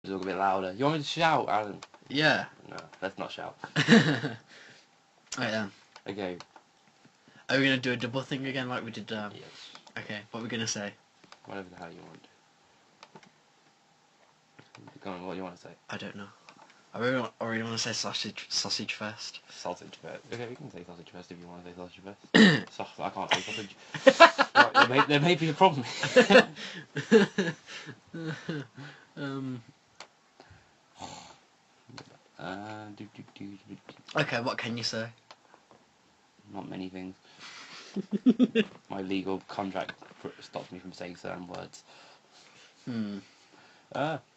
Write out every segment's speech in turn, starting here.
a little bit louder. You want me to shout, Alan? Yeah. No, let's not shout. Right then. Okay. Are we gonna do a double thing again like we did? Yes. Okay. What are we gonna say? Whatever the hell you want. Go on, what do you want to say? I don't know. I really want to say sausage first. Sausage first. Okay, we can say sausage first if you want to say sausage first. I can't say sausage. Right, there may be a problem. Okay, what can you say? Not many things. My legal contract stops me from saying certain words. Do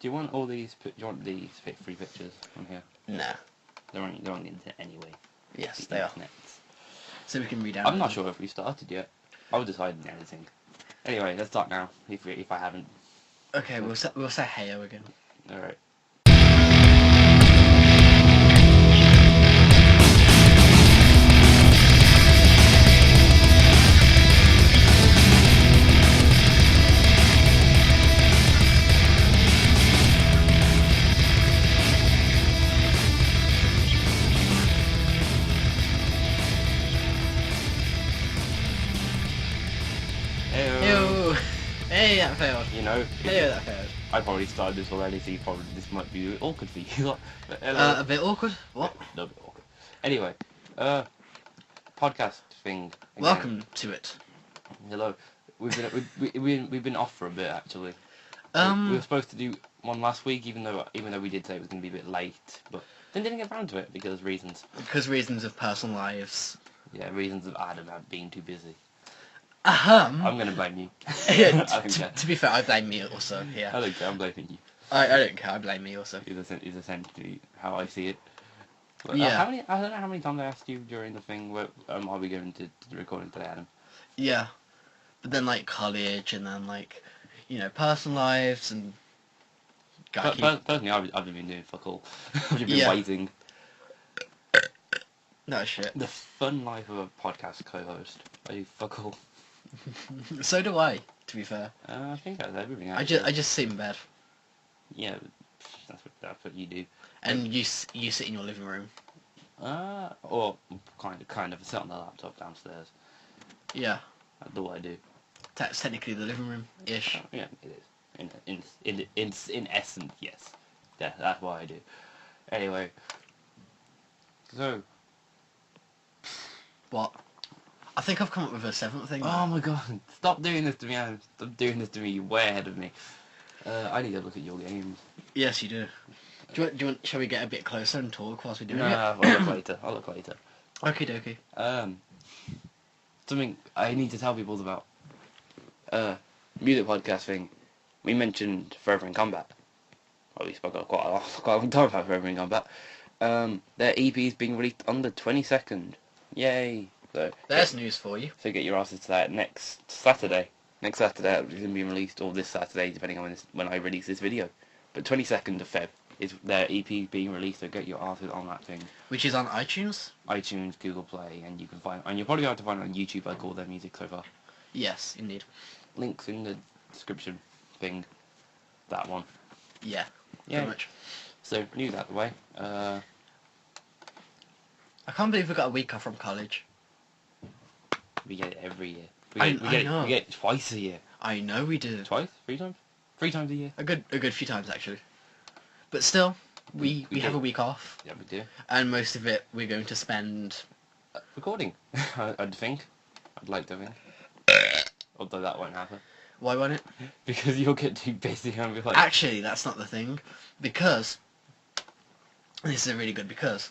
you want all these? Do you want these free pictures on here? Nah. They're on the internet anyway. Yes, The they are. internet. So we can read out. I'm not sure if we started yet. I'll decide in editing. Anyway, let's start now. If I haven't. Okay, we'll say heyo again. All right. Ew. Hey, that failed. You know. Hey, that failed. I probably started this already, so this might be a bit awkward for you. But, A bit awkward. What? No, a bit awkward. Anyway, podcast thing. Again. Welcome to it. Hello. We've been off for a bit actually. We were supposed to do one last week, even though we did say it was going to be a bit late, but then didn't get around to it because reasons. Because reasons of personal lives. Yeah, reasons of Adam being too busy. I'm going to blame you. Yeah, to be fair, I blame me also. Yeah. I don't care. I'm blaming you. I don't care. I blame me also. Is essentially how I see it. But, Yeah. I don't know how many times I asked you during the thing. Where are we going to the recording today, Adam? Yeah, but then like college and then like, personal lives and. Personally, I've been doing fuck all. I've just been waiting. No shit. The fun life of a podcast co-host. I do fuck all. So do I. To be fair. I think that's everything. I just sit in bed. Yeah, that's what you do. And you sit in your living room. Or kind of sit on the laptop downstairs. Yeah. That's all I do. That's technically the living room ish. Yeah, it is. In essence, yes. Yeah, that's what I do. Anyway. So. What? I think I've come up with a seventh thing. Oh my god! Stop doing this to me, Adam. Stop doing this to me. You're way ahead of me. I need to look at your games. Yes, you do. Do you want? Shall we get a bit closer and talk whilst we do it? Nah, I'll look later. Okie dokie. Something I need to tell people about. Music podcast thing. We mentioned Forever in Combat. Well, we spoke quite a long time about Forever in Combat. Their EP is being released on the 22nd. Yay! So there's news for you. So get your asses to that next Saturday. Next Saturday it's going to be released, or this Saturday, depending on when I release this video. But 22nd of Feb is their EP being released, so get your asses on that thing. Which is on iTunes? iTunes, Google Play, and you can find, and you'll probably have to find it on YouTube, like all their music so far. Yes, indeed. Links in the description thing. That one. Yeah, yeah. pretty much. So, news out the way. I can't believe we got a week off from college. We get it every year. I We know. get it twice a year. I know we do. Twice? 3 times? 3 times a year. A good few times actually. But still, we have a week off. Yeah, we do. And most of it we're going to spend recording. I'd think. I'd like to think. Although that won't happen. Why won't it? Because you'll get too busy and be like... Actually, that's not the thing. Because... This is a really good because...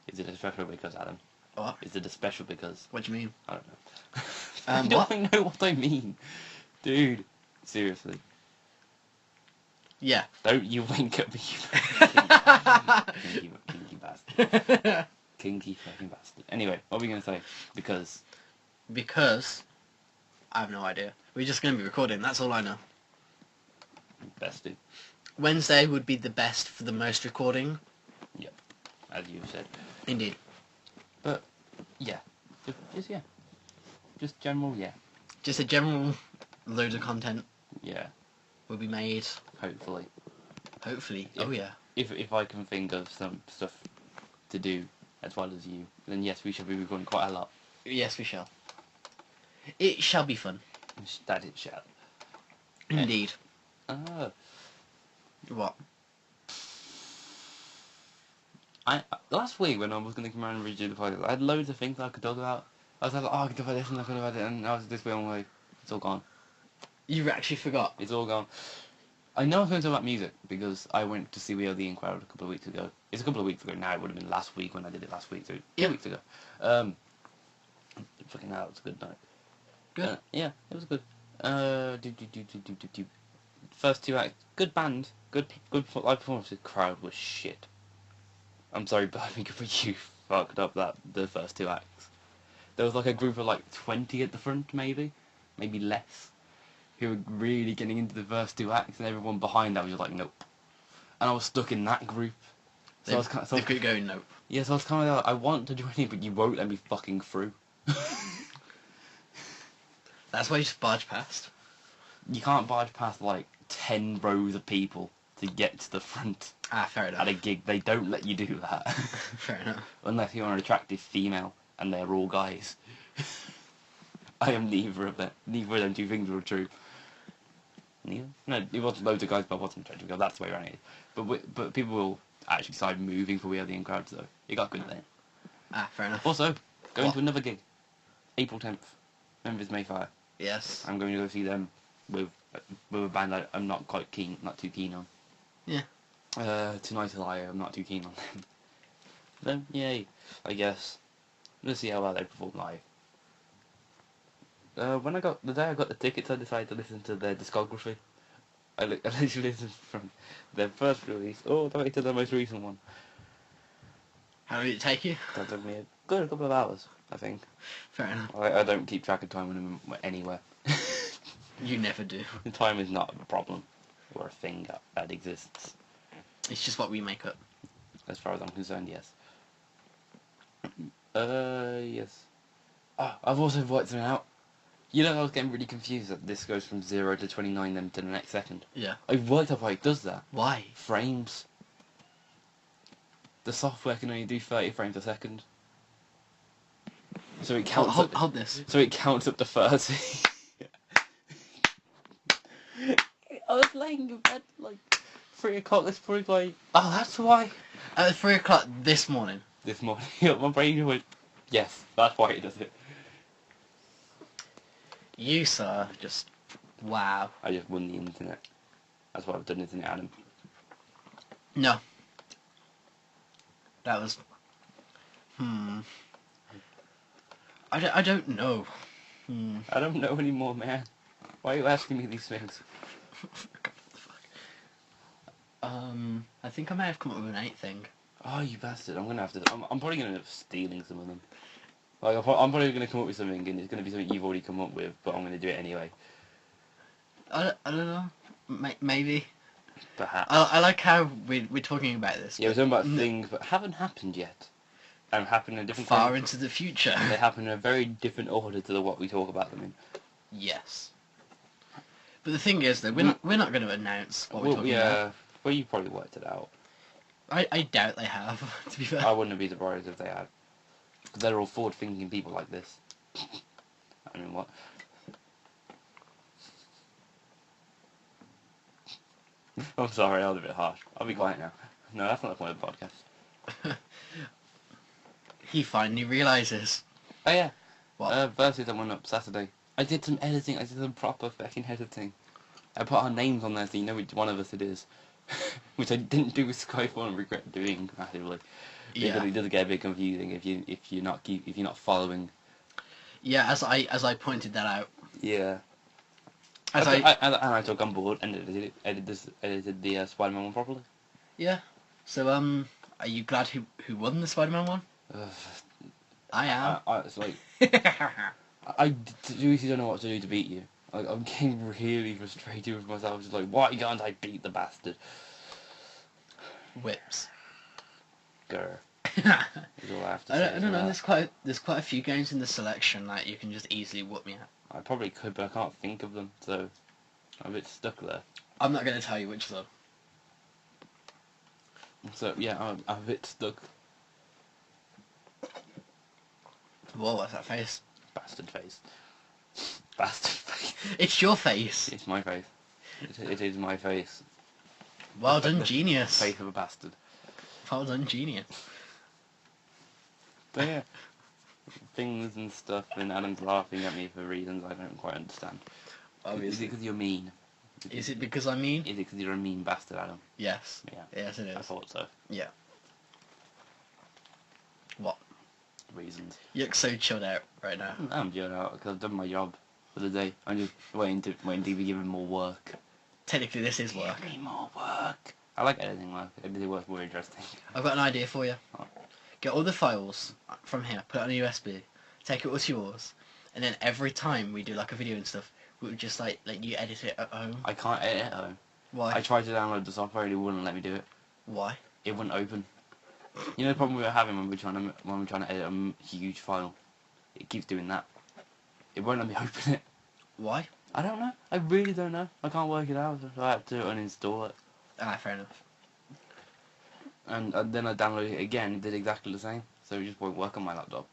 Is it a special because, Adam? What? Is it a special because? What do you mean? I don't know. You don't know what I mean. Dude. Seriously. Yeah. Don't you wink at me, you kinky bastard. Kinky fucking bastard. Anyway, what are we going to say? Because... Because... I have no idea. We're just going to be recording, that's all I know. Best do. Wednesday would be the best for the most recording. Yep. As you said. Indeed. But, yeah. Just yeah. Just general, yeah. Just a general load of content. Yeah. Will be made. Hopefully. Hopefully. If, Oh yeah. if I can think of some stuff to do as well as you, then yes, we should be recording quite a lot. Yes, we shall. It shall be fun. That it shall. Indeed. Ah. What? Last week when I was going to come around and redo the podcast, I had loads of things I could talk about. I was like, oh, I could talk about this and I could talk about it, and I was this way on way. It's all gone. You actually forgot. It's all gone. I know I was going to talk about music because I went to see We Are the In Crowd a couple of weeks ago. It's a couple of weeks ago now. It would have been last week when I did it last week, so 2 weeks ago. Fucking hell, it was a good night. Good. Yeah, it was good. First two acts, good band, good live performance. The crowd was shit. I'm sorry, Birmingham, but you fucked up the first two acts. There was like a group of like 20 at the front, maybe less, who were really getting into the first two acts, and everyone behind that was just like, nope. And I was stuck in that group. So I was kind of, they could go nope. Yeah, so I was kind of like, I want to join in, but you won't let me fucking through. That's why you just barge past. You can't barge past like 10 rows of people to get to the front. Ah, fair enough. At a gig, they don't let you do that. Fair enough. Unless you're an attractive female and they're all guys. I am neither of them. Neither of them two things were true. Neither? No, it wasn't loads of guys, but I wasn't attractive girl. That's the way around it. But people will actually started moving for We Are the In Crowd, so it got good then. Ah, fair enough. Also, going to another gig. April 10th. Memphis Mayfire. Yes. I'm going to go see them with a band that I'm not too keen on. Yeah. Tonight I'm not too keen on them. Then, yay, I guess. Let's see how well they perform live. The day I got the tickets, I decided to listen to their discography. I literally listened from their first release all the way to the most recent one. How did it take you? That took me a good couple of hours, I think. Fair enough. I don't keep track of time when I'm anywhere. You never do. The time is not a problem or a thing that exists. It's just what we make up. As far as I'm concerned, yes. Yes. Oh, I've also worked something out. You know, I was getting really confused that this goes from 0 to 29 then to the next second. Yeah. I've worked out why it does that. Why? Frames. The software can only do 30 frames a second. So it counts hold this. So it counts up to 30. I was laying in bed like 3 o'clock this morning like, oh, that's why. At 3 o'clock this morning. This morning, my brain went, yes, that's why it does it. You, sir, just... wow. I just won the internet. That's what I've done, isn't it, Adam? No. That was... I don't know. I don't know anymore, man. Why are you asking me these things? I think I may have come up with an 8 thing. Oh, you bastard. I'm probably going to end up stealing some of them. Like, I'm probably going to come up with something, and it's going to be something you've already come up with, but I'm going to do it anyway. I don't know. Maybe. Perhaps. I like how we're talking about this. Yeah, we're talking about things that haven't happened yet. And happen in a different... Far into the future. And they happen in a very different order to what we talk about them in. Yes. But the thing is, though, we're not going to announce what we're talking about. Well, you probably worked it out. I doubt they have, to be fair. I wouldn't be surprised if they had. Because they're all forward-thinking people like this. I mean, what? I'm sorry, I was a bit harsh. I'll be quiet now. No, that's not the point of the podcast. He finally realises. Oh, yeah. What? Versus that went up Saturday. I did some editing. I did some proper fucking editing. I put our names on there so you know which one of us it is. Which I didn't do with Skyfall and regret doing massively. Because Yeah. it does get a bit confusing if you're not following. Yeah, as I pointed that out. Yeah. As I took on board and edited the Spider-Man one properly. Yeah. So are you glad who won the Spider-Man one? I am. It's like I seriously don't know what to do to beat you. Like, I'm getting really frustrated with myself. Just like, why can't I beat the bastard? Whips. Grr. Is all I have to say. I don't know. There's quite a few games in the selection that you can just easily whoop me at. I probably could, but I can't think of them, so I'm a bit stuck there. I'm not going to tell you which though. So yeah, I'm a bit stuck. Whoa, what's that face? Bastard face. Bastard face. It's your face. It's my face. It is my face. Well done, genius. Face of a bastard. Well done, genius. But yeah, things and stuff, and Adam's laughing at me for reasons I don't quite understand. Obviously. Is it because you're mean? Is it because I'm mean? Is it because you're a mean bastard, Adam? Yes. Yeah. Yes, it is. I thought so. Yeah. What? Reasons. You look so chilled out right now. I'm chilling out because I've done my job for the day. I'm just waiting to be given more work. Technically, this is work. Give me more work. I like editing work. Editing work's more interesting. I've got an idea for you. Oh. Get all the files from here, put it on a USB, take it all to yours, and then every time we do like a video and stuff, we would just like let you edit it at home. I can't edit at home. Why? I tried to download the software and it wouldn't let me do it. Why? It wouldn't open. You know the problem we were having when we're trying to edit a huge file? It keeps doing that. It won't let me open it. Why? I don't know. I really don't know. I can't work it out. So I had to uninstall it. Ah, fair enough. And then I downloaded it again. It did exactly the same. So it just won't work on my laptop.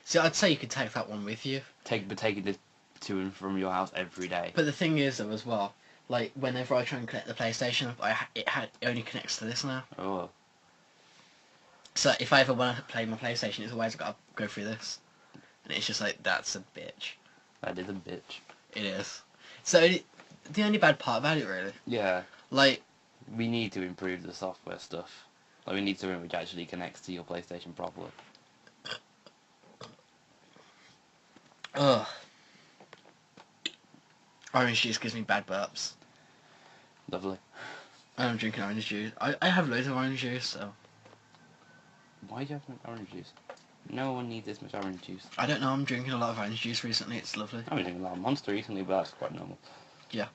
See, I'd say you could take that one with you. Taking this to and from your house every day. But the thing is, though, as well, like whenever I try and connect the PlayStation, it only connects to this now. Oh. So if I ever want to play my PlayStation, it's always got to go through this, and it's just like that's a bitch. That is a bitch. It is. So the only bad part about it, really, Yeah. like We need to improve the software stuff. Like we need something which actually connects to your PlayStation properly. ugh, orange juice gives me bad burps. Lovely. I'm drinking orange juice. I have loads of orange juice, so Why do you have so much orange juice? No one needs this much orange juice. I don't know. I'm drinking a lot of orange juice recently. It's lovely. I've been drinking a lot of Monster recently, but that's quite normal. Yeah.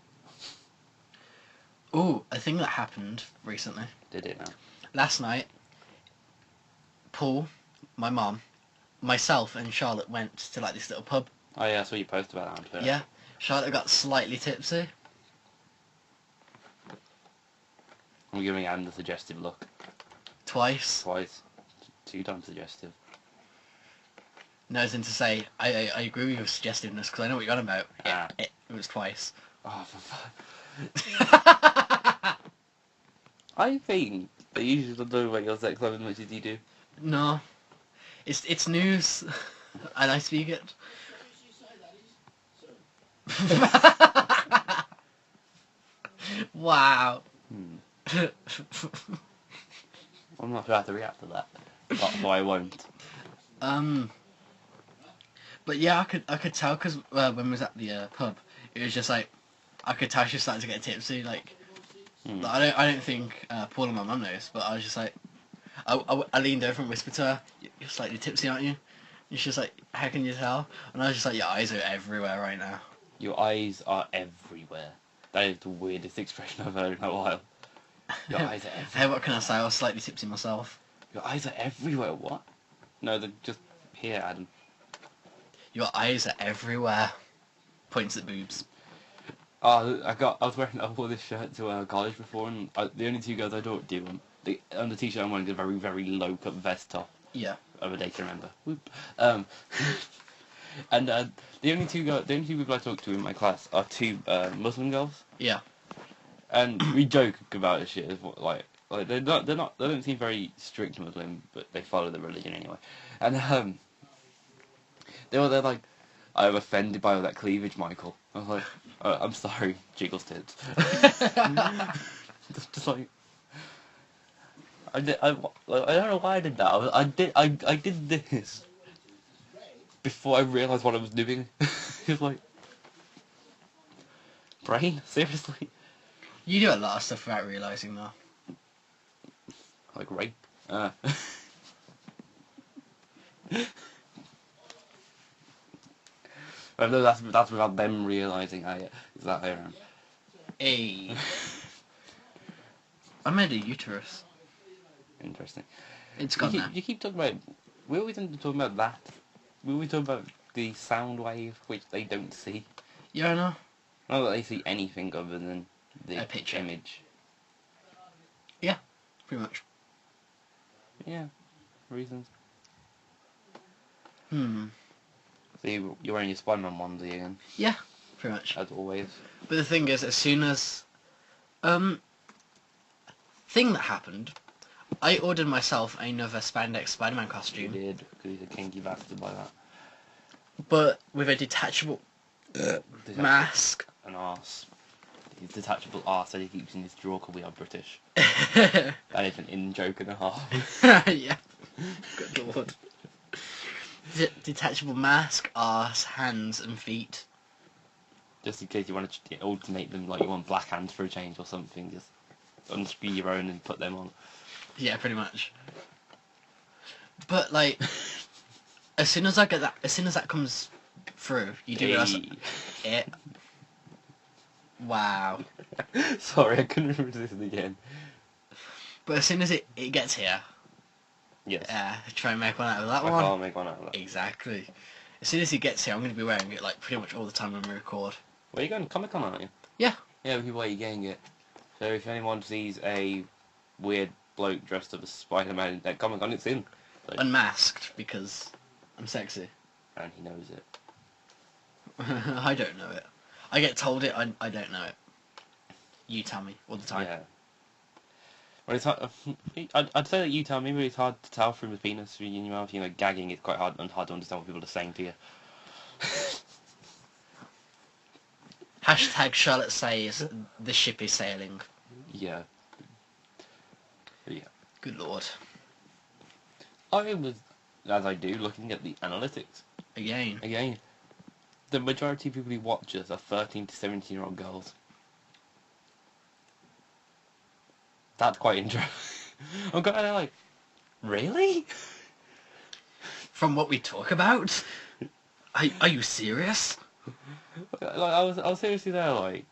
Oh, a thing that happened recently. Did it now? Last night, Paul, my mum, myself and Charlotte went to like this little pub. Oh yeah, I saw you post about that on Twitter. Yeah. Charlotte got slightly tipsy. I'm giving Adam the suggestive look. Twice. Twice. 2 times suggestive. No, as in to say, I agree with your suggestiveness because I know what you're on about. It was twice. Oh, for fuck. I think that you should know about your sex life as much as you do. No. It's news. And I speak it. Wow. I'm not sure how to react to that. So I won't. But yeah, I could tell because when we was at the pub, it was just like I could tell she was starting to get tipsy. Like I don't think Paul and my mum knows, but I was just like I leaned over and whispered to her, "You're slightly tipsy, aren't you?" And she's like, "How can you tell?" And I was just like, "Your eyes are everywhere right now." Your eyes are everywhere. That is the weirdest expression I've heard in a while. Your eyes are everywhere. Hey, what can I say? I was slightly tipsy myself. Your eyes are everywhere. What? No, they're just here, Adam. Your eyes are everywhere. Points at boobs. Oh, I wore this shirt to college before, and the only 2 girls I don't do them. On the t-shirt I'm wearing is a very, very low cut vest top. Yeah. Of a day to remember. Whoop. And the only two people I talk to in my class are 2 Muslim girls. Yeah. And we joke about this shit. Like they don't seem very strict Muslim, but they follow the religion anyway. And they're like, I'm offended by all that cleavage, Michael. I was like, I'm sorry, Jiggles tits. just like. I don't know why I did that. I did this before I realised what I was doing. It was like, brain? Seriously? You do a lot of stuff without realising though. Like rape? No, that's without them realising is that I am. Hey. I made a uterus. Interesting. It's gone now. You keep talking about... We always end up talking about that. We always talk about the sound wave, which they don't see. Yeah, I know. Not that they see anything other than the A picture. image. Yeah, pretty much. Yeah, reasons. So you're wearing your Spider-Man onesie again? Yeah, pretty much. As always. But the thing is, as soon as... thing that happened, I ordered myself another spandex Spider-Man costume. You did, because he's a kinky bastard by that. But with a detachable mask. An arse. His detachable arse that he keeps in his drawer because we are British. That is an in-joke and a half. Yeah. Good lord. Detachable mask, arse, hands and feet. Just in case you want to alternate them, like you want black hands for a change or something, just unscrew your own and put them on. Yeah, pretty much. But like, as soon as that comes through, you do realise it. Wow. Sorry, I couldn't resist it again. But as soon as it gets here, yes. try and make one out of that one. I can't make one out of that. Exactly. As soon as it gets here, I'm going to be wearing it like pretty much all the time when we record. Where are you going? Comic-Con, aren't you? Yeah. Yeah, people are getting it. So if anyone sees a weird bloke dressed up as Spider-Man at Comic-Con, it's in. So. Unmasked, because I'm sexy. And he knows it. I don't know it. I get told it, I don't know it. You tell me all the time. Yeah. Well, it's hard, I'd say that you tell me, but it's hard to tell from the penis in your mouth. You know, gagging is quite hard to understand what people are saying to you. Hashtag Charlotte says the ship is sailing. Yeah. Yeah. Good lord. I was, as I do, looking at the analytics. Again. The majority of people who watch us are 13 to 17-year-old girls. That's quite interesting. I'm kind of like, really? From what we talk about? Are you serious? Like, I was seriously there, like,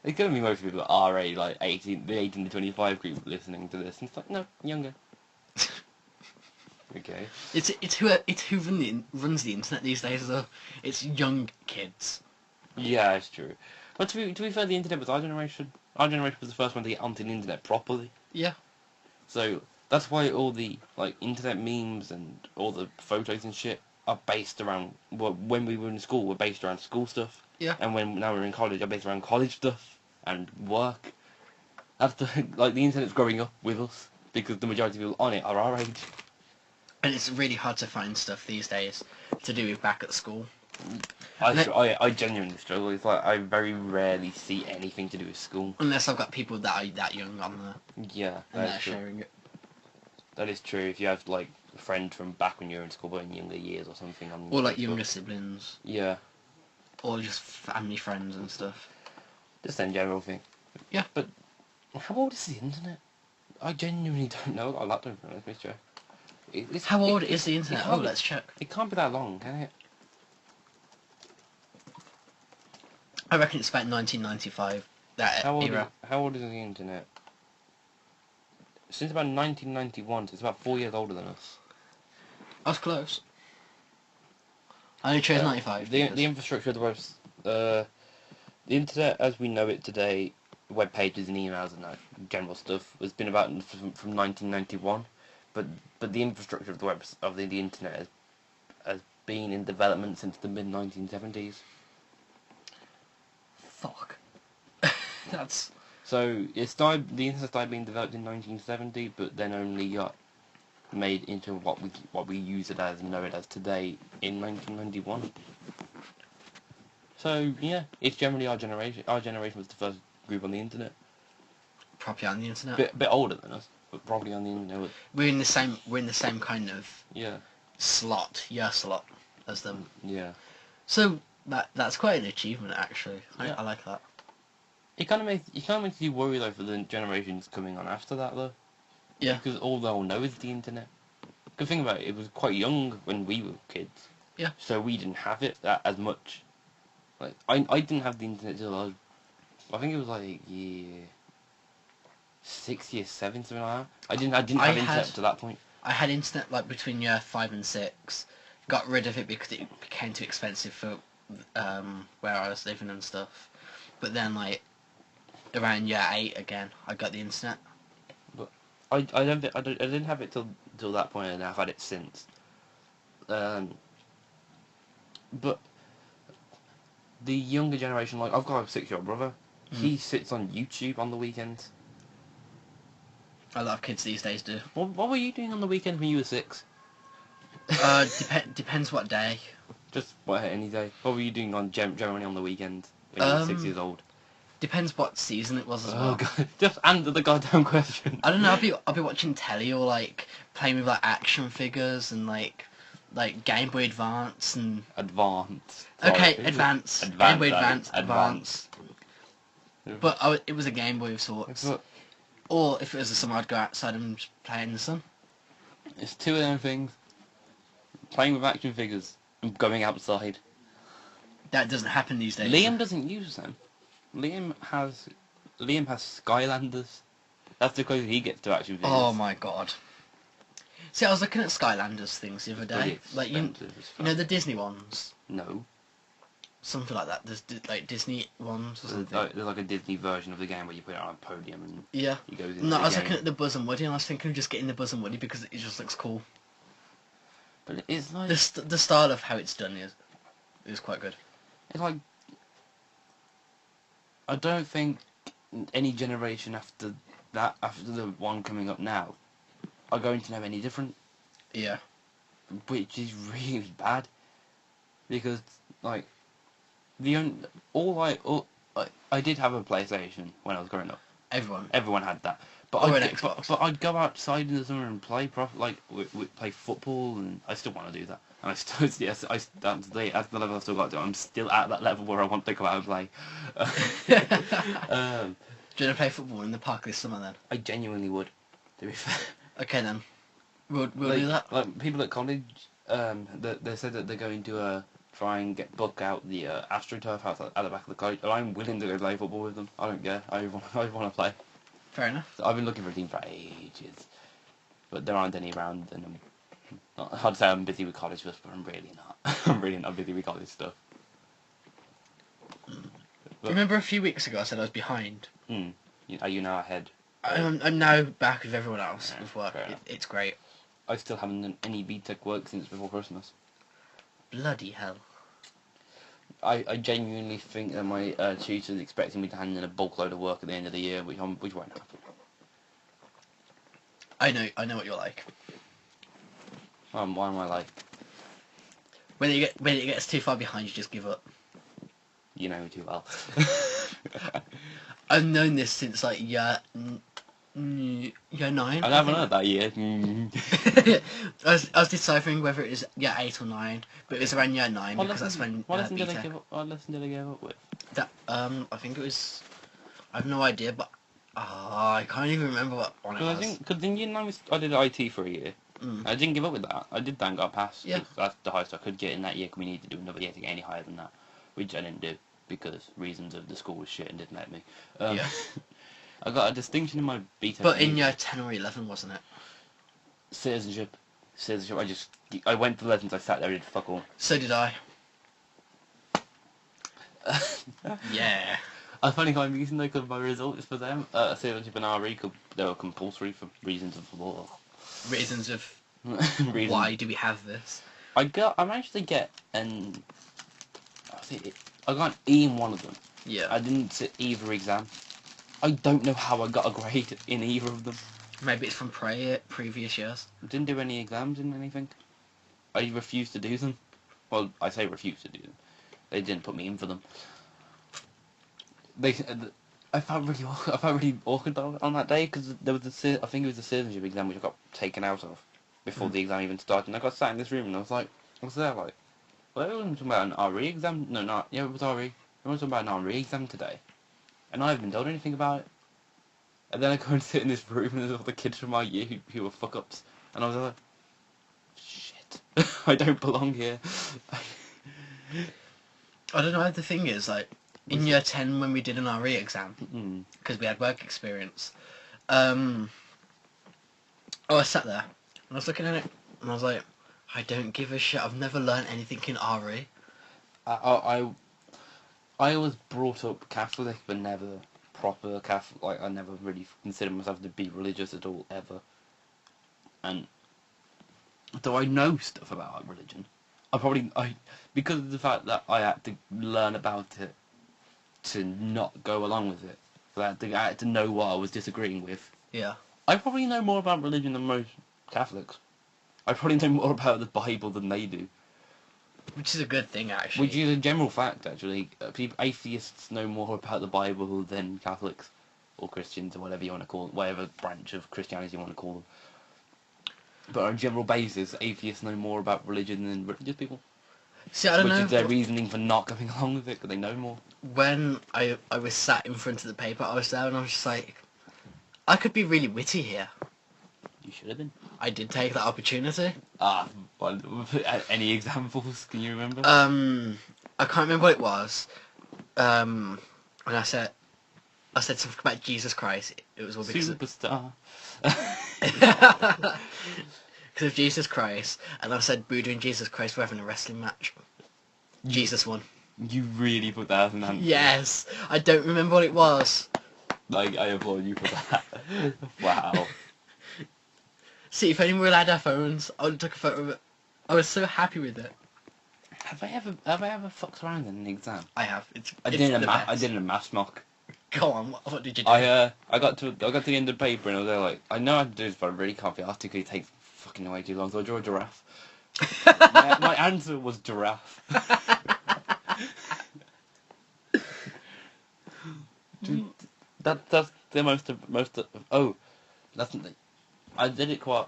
it's gonna be most people that are age, like 18 to 25 group listening to this, and it's like, no, younger. Okay. It's who runs the internet these days though. It's young kids. Yeah, it's true. But to be fair, the internet was our generation. Our generation was the first one to get onto the internet properly. Yeah. So that's why all the like internet memes and all the photos and shit are based around. Well, when we were in school, were based around school stuff. Yeah. And now we're in college, are based around college stuff and work. That's the like the internet's growing up with us because the majority of people on it are our age. And it's really hard to find stuff these days to do with back at school. I genuinely struggle. It's like I very rarely see anything to do with school. Unless I've got people that are that young on there. Yeah, and they're sharing it. That is true. If you have like a friend from back when you were in school, but in younger years or something on. Or like younger siblings. Yeah. Or just family friends and stuff. Just in general thing. Yeah. But how old is the internet? I genuinely don't know. I don't know. Let me check. How old is the internet? Oh, let's check. It can't be that long, can it? I reckon it's about 1995. That era. How old is the internet? Since about 1991, so it's about 4 years older than us. I was close. I only chose 95. The infrastructure of the web, the internet as we know it today, web pages and emails and that general stuff, has been about from 1991, but the infrastructure of the internet has been in development since the mid 1970s. Fuck. That's. So the internet started being developed in 1970, but then only got made into what we use it as and know it as today in 1991. So yeah, it's generally our generation. Our generation was the first group on the internet. Probably on the internet. Bit older than us, but probably on the internet. We're in the same kind of year slot as them. Yeah. So that's quite an achievement actually. Yeah. I like that. It kind of makes you worry though for the generations coming on after that though. Yeah. Because all they'll know is the internet. Good thing about it, it was quite young when we were kids. Yeah. So we didn't have it as much. Like I didn't have the internet till I think it was like year 6, year 7, something like that. I didn't have internet to that point. I had internet like between year 5 and 6. Got rid of it because it became too expensive for where I was living and stuff. But then like around year 8 again, I got the internet. But I didn't have it till that point, and I've had it since. But the younger generation, like I've got a 6-year-old brother. He sits on YouTube on the weekends. A lot of kids these days do. What were you doing on the weekend when you were 6? Depends what day. Just any day. What were you doing on generally on the weekend when you were 6 years old? Depends what season it was as well. Oh god! Just answer the goddamn question. I don't know. I'll be watching telly or like playing with like action figures and like Game Boy Advance and. Advance. Okay, Sorry. Advance. Advance. Game Boy Advance. Advance. But it was a Game Boy of sorts. Or if it was the summer, I'd go outside and just play in the sun. It's two of them things. Playing with action figures and going outside. That doesn't happen these days. Liam doesn't use them. Liam has Skylanders. That's the closest he gets to action figures. Oh my god. See, I was looking at Skylanders things the other day. Like you know the Disney ones. No. Something like that. There's like Disney ones or something. There's like a Disney version of the game where you put it on a podium and yeah. he goes into No, the I was game. looking at the Buzz and Woody and I was thinking of just getting the Buzz and Woody because it just looks cool. But it's like the style of how it's done is quite good. It's like I don't think any generation after the one coming up now, are going to know any different. Yeah. Which is really bad, because like I did have a PlayStation when I was growing up. Everyone had that. But Or an Xbox. But I'd go outside in the summer and play play football, and I still want to do that. And I still, yes, that's the level I've still got to. I'm still at that level where I want to go out and play. Do you want to play football in the park this summer then? I genuinely would, to be fair. Okay then. We'll like, do that. Like people at college, they said that they're going to try and book out the AstroTurf out at the back of the college. And I'm willing to go play football with them. I don't care. I want to play. Fair enough. So I've been looking for a team for ages, but there aren't any around, and I'd say I'm busy with college stuff, but I'm really not. I'm really not busy with college stuff. But, remember a few weeks ago I said I was behind? Are you now ahead? I'm now back with everyone else Yeah, with work. It's great. I still haven't done any BTEC work since before Christmas. Bloody hell. I genuinely think that my tutor's expecting me to hand in a bulk load of work at the end of the year, which won't happen. I know what you're like. Why am I like? When it gets too far behind, you just give up. You know me too well. I've known this since like year 9. I haven't heard that yet. I was deciphering whether it was year 8 or 9, but it was around year 9 because that's when. What lesson did I give up with? That I think it was. I have no idea, but I can't even remember what one it was. Because in year 9 I did IT for a year. I didn't give up with that. I did that and got passed. Yeah. That's the highest I could get in that year, because we needed to do another year to get any higher than that, which I didn't do because reasons of the school was shit and didn't let me. Yeah. I got a distinction in my BTEC. But in year 10 or 11, wasn't it? Citizenship. I went to lessons, I sat there and did fuck all. So did I. Yeah. I find it quite amusing though, because my results for them, citizenship and RE, they were compulsory for reasons of law. Reasons of why do we have this? I managed to get I got an E in one of them. Yeah. I didn't sit either exam. I don't know how I got a grade in either of them. Maybe it's from previous years. I didn't do any exams in anything. I refused to do them. Well, I say refused to do them. They didn't put me in for them. I felt really awkward on that day, because there was I think it was the citizenship exam which I got taken out of before the exam even started, and I got sat in this room and I was like, what's there like? Well, everyone's talking about an RE exam. No, not yeah, it was RE. Everyone's talking about an RE exam today, and I haven't been told anything about it. And then I go and sit in this room and there's all the kids from my year who were fuck ups, and I was like, shit, I don't belong here. I don't know. The thing is, like, in year 10 when we did an RE exam, because we had work experience, I sat there and I was looking at it and I was like, I don't give a shit. I've never learned anything in RE. I was brought up Catholic, but never proper Catholic. Like, I never really considered myself to be religious at all, ever. And though I know stuff about religion, because of the fact that I had to learn about it to not go along with it, I had to know what I was disagreeing with. Yeah. I probably know more about religion than most Catholics. I probably know more about the Bible than they do. Which is a good thing, actually. Which is a general fact, actually. Atheists know more about the Bible than Catholics, or Christians, or whatever you want to call it, whatever branch of Christianity you want to call them. But on a general basis, atheists know more about religion than religious people. See, I don't know. Which is their reasoning for not going along with it, because they know more. When I was sat in front of the paper, I was there and I was just like, I could be really witty here. You should have been. I did take that opportunity. Well, any examples? Can you remember? I can't remember what it was. When I said something about Jesus Christ. It was all because Superstar. because of Jesus Christ, and I said Buddha and Jesus Christ were having a wrestling match. Jesus won. You really put that as an answer. Yes, I don't remember what it was. Like, I applaud you for that. Wow. See, if anyone had our phones, I would have took a photo of it. I was so happy with it. Have I ever fucked around in an exam? I have. I did in a maths mock. Go on, what did you do? I got to the end of the paper and I was there like, I know how to do this, but I really can't be asked to because it takes fucking way too long, so I drew a giraffe. my answer was giraffe. Dude, that's the most that's I did it quite.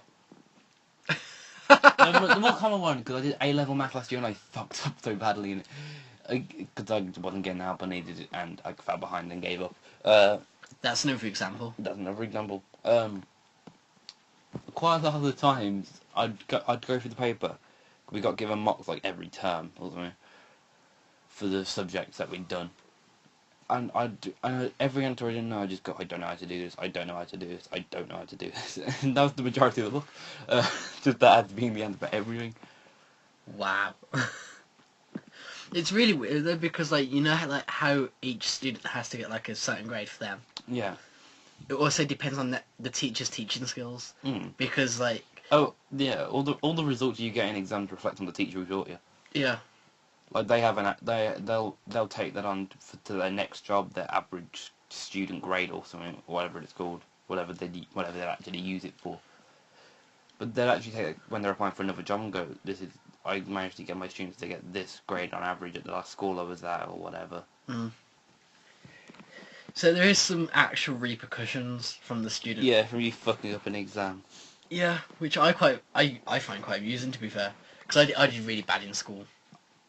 The more common one, because I did A-level math last year and I fucked up so badly in it. Because I wasn't getting help, I needed it, and I fell behind and gave up. That's another example. That's another example. Quite a lot of the times, I'd go through the paper. We got given mocks like every term or something for the subjects that we'd done. And every answer I didn't know, I just go, I don't know how to do this, I don't know how to do this, I don't know how to do this. And that was the majority of the book. Just that had being the answer for everything. Wow. It's really weird though, because like, you know how each student has to get like a certain grade for them. Yeah. It also depends on the teacher's teaching skills. Because like... Oh, yeah, all the results you get in exams reflect on the teacher who taught you. Yeah. Like they have they'll take that on to their next job, their average student grade or something, whatever it's called, whatever they actually use it for. But they'll actually take it when they're applying for another job and go, I managed to get my students to get this grade on average at the last school I was at or whatever. So there is some actual repercussions from the student. Yeah, from you fucking up an exam. Yeah, which I find quite amusing, to be fair, because I did really bad in school.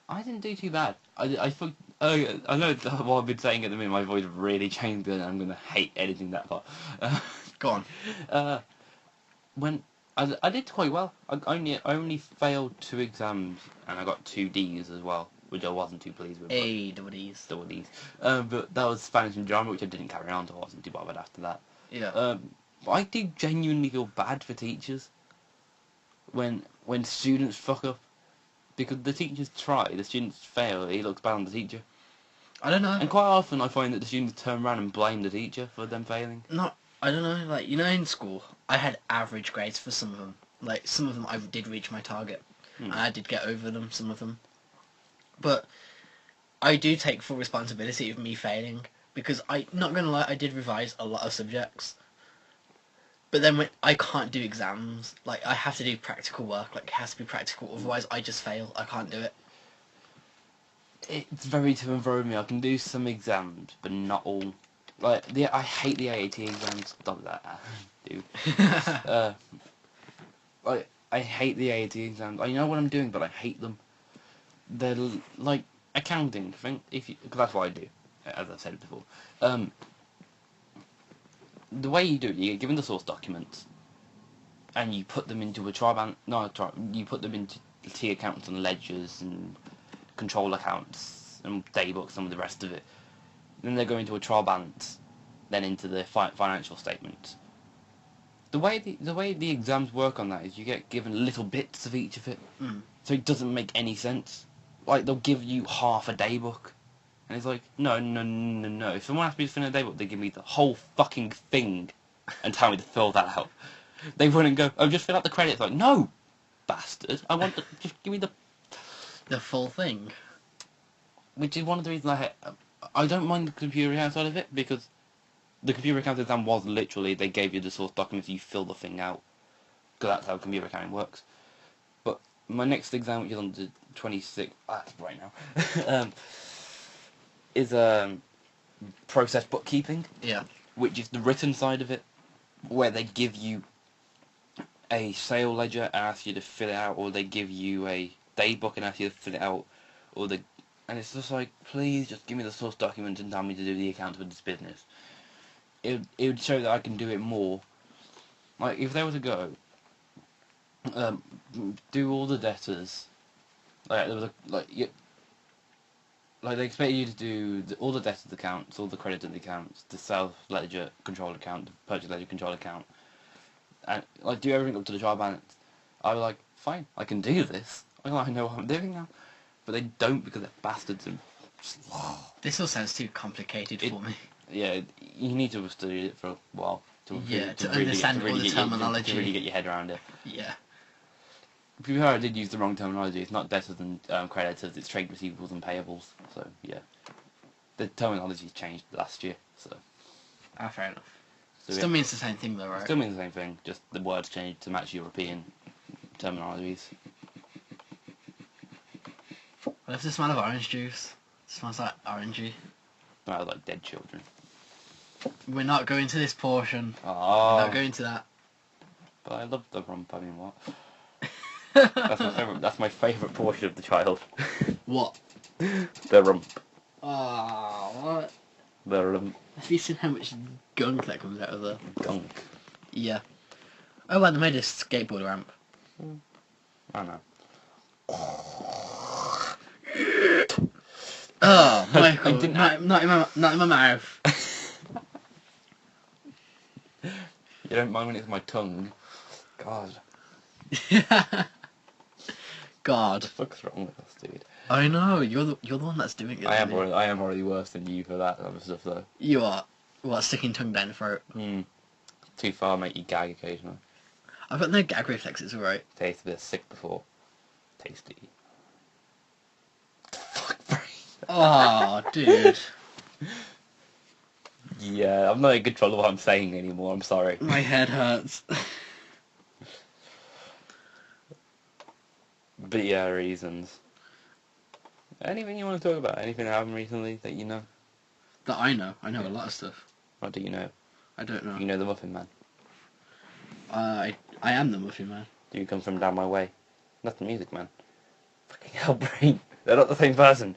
I didn't do too bad. I know what I've been saying at the minute, my voice really changed and I'm going to hate editing that part. Go on. When I did quite well. I only failed 2 exams and I got 2 Ds as well, which I wasn't too pleased with. Double Ds. Double Ds. But that was Spanish and drama, which I didn't carry on, so I wasn't too bothered after that. Yeah. But I do genuinely feel bad for teachers when students fuck up. Because the teachers try, the students fail, it looks bad on the teacher. I don't know. And quite often I find that the students turn around and blame the teacher for them failing. I don't know, like, you know, in school, I had average grades for some of them. Like, some of them I did reach my target. And I did get over them, some of them. But I do take full responsibility of me failing. Because not gonna lie, I did revise a lot of subjects. But then when I can't do exams, like, I have to do practical work, like, it has to be practical, otherwise I just fail, I can't do it. It's very to and fro with me. I can do some exams, but not all. Like, I hate the AAT exams. Stop that, dude. Like, I hate the AAT exams. I know what I'm doing, but I hate them. They're like accounting, I think, because that's what I do, as I've said before. The way you do it, you get given the source documents, and you put them into you put them into T accounts and ledgers and control accounts and daybooks and the rest of it. Then they go into a trial balance, then into the financial statement. The way the exams work on that is you get given little bits of each of it, so it doesn't make any sense. Like, they'll give you half a daybook, And he's like, no, no, no, no. If someone asks me to fill in a daybook, they give me the whole fucking thing and tell me to fill that out. They wouldn't go, oh, just fill out the credits. Like, no, bastard. I want just give me the full thing. Which is one of the reasons I don't mind the computer account side of it, because the computer account exam was literally, they gave you the source documents, you fill the thing out. Because that's how computer accounting works. But my next exam, which is on the 26th, right now, is process bookkeeping. Yeah. Which is the written side of it, where they give you a sale ledger and ask you to fill it out, or they give you a day book and ask you to fill it out, and it's just like, please just give me the source document and tell me to do the accounts for this business. It would show that I can do it more. Like, if they were to go, do all the debtors, like, there was they expect you to do all the debtors accounts, all the credited accounts, the sales ledger control account, the purchase ledger control account, and like do everything up to the trial balance. I was like, fine, I can do this. I know what I'm doing now. But they don't, because they're bastards and slow. This all sounds too complicated for me. Yeah, you need to have studied it for a while to understand all the terminology. To really get your head around it. Yeah. To be fair, I did use the wrong terminology. It's not debtors and creditors, it's trade receivables and payables. So, yeah. The terminology's changed last year, so... fair enough. So Still means the same thing though, right? Still means the same thing, just the words changed to match European terminologies. What if the smell of orange juice? It smells like orangey. Smells like dead children. We're not going to this portion. Oh. We're not going to that. But I love the rump, I mean, what? That's my favourite portion of the child. What? The rump. Oh, what? The rump. Have you seen how much gunk that comes out of there? Gunk. Yeah. Oh, well, they made a skateboard ramp. I know. Oh, Michael, not in my mouth. You don't mind when it's my tongue? God. God. What the fuck's wrong with us, dude? I know, you're the one that's doing it. I am already worse than you for that other stuff, though. You are. What, sticking tongue down the throat? Too far, make you gag occasionally. I've got no gag reflexes, alright. Tasted a bit sick before. Tasty. Fuck, brain. Oh, dude. Yeah, I'm not in control of what I'm saying anymore, I'm sorry. My head hurts. But yeah, reasons. Anything you want to talk about? Anything that happened recently that you know? That I know. I know a lot of stuff. What do you know? I don't know. You know the Muffin Man? I am the Muffin Man. Do you come from down my way? That's the Music Man. Fucking hell, brain. They're not the same person.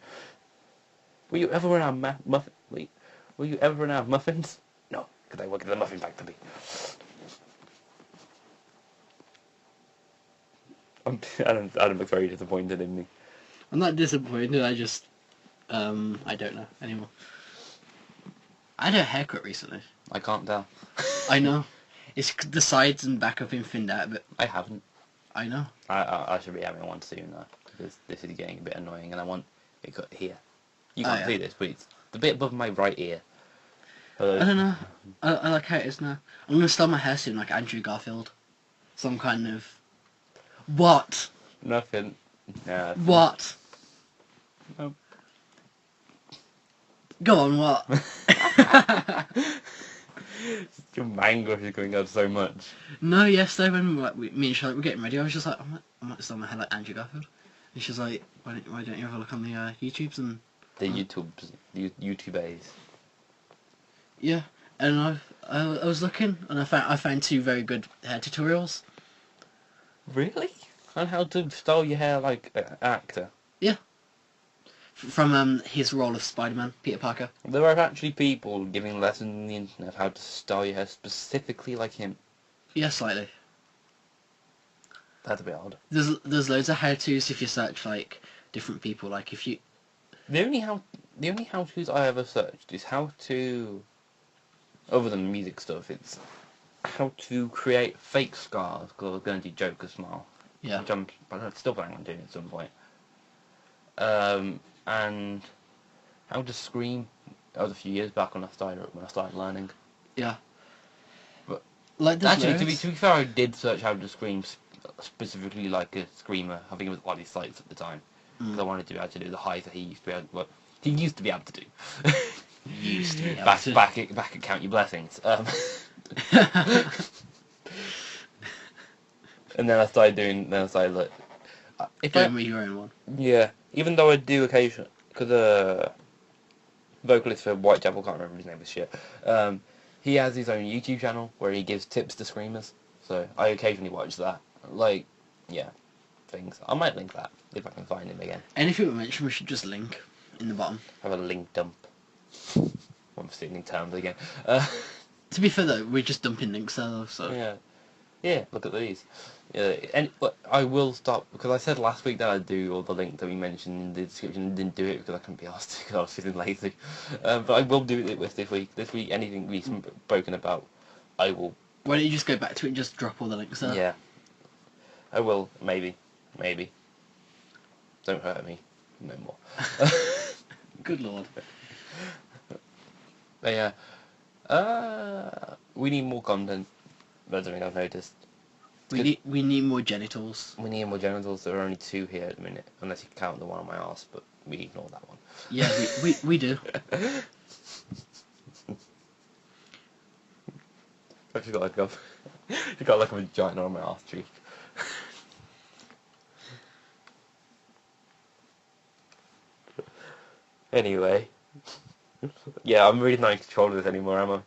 Will you ever run out of Will you ever run out of muffins? No, because I work at the muffin factory. Adam looks very disappointed in me. I'm not disappointed, I just... I don't know anymore. I had a haircut recently. I can't tell. I know. It's the sides and back have been thinned out a bit. I haven't. I know. I should be having one soon though, because this is getting a bit annoying and I want it cut here. You can't see this, but it's the bit above my right ear. I don't know. I like how it is now. I'm going to style my hair soon like Andrew Garfield. Some kind of... What? Nothing. Yeah. What? Nope. Go on, what? Your mango is going on so much. No, yesterday when me and Charlotte were getting ready, I was just like, I might style my hair like Andrew Garfield. And she's like, why don't you have a look on the YouTubes and... The YouTubers. Yeah, and I was looking and I found 2 very good hair tutorials. Really? On how to style your hair like an actor? Yeah. From his role of Spider-Man, Peter Parker. There are actually people giving lessons on the internet of how to style your hair specifically like him. Yeah, slightly. That's a bit odd. There's loads of how-tos if you search like different people. Like if you... The only how-tos I ever searched is how to, other than the music stuff, it's how to create fake scars, because I was going to do Joker smile. Yeah. Which I'm still planning on doing at some point. And How to Scream. That was a few years back when I started learning. Yeah. But like there's actually, loads. to be fair, I did search How to Scream specifically like a screamer. I think it was Ollie Sites at the time because I wanted to be able to do the highs that he used to be able. Well, he used to be able to do. Used to be able back to. back at Count Your Blessings. And then I started doing. Then I started like. If I, Doing your own one. yeah, even though I do occasionally, because vocalist for Whitechapel, can't remember his name, was shit. He has his own YouTube channel where he gives tips to screamers. So I occasionally watch that. Like, yeah, things. I might link that if I can find him again. Anything we mention, we should just link in the bottom. Have a link dump. I'm sticking terms again. To be fair though, we're just dumping links there, so. Yeah. Yeah, look at these. Yeah, and but I will stop because I said last week that I'd do all the links that we mentioned in the description and didn't do it because I couldn't be asked because I was feeling lazy. But I will do it this week. This week, anything we've spoken about, I will. Why don't you just go back to it and just drop all the links there? Yeah. I will, maybe. Don't hurt me no more. Good lord. But yeah. We need more content. That's something I've noticed. We need more genitals. We need more genitals. There are only 2 here at the minute, unless you count the one on my arse, but we ignore that one. Yeah, we do. I've just got like a vagina on my arse cheek. Anyway. Yeah, I'm really not in control of this anymore, am I?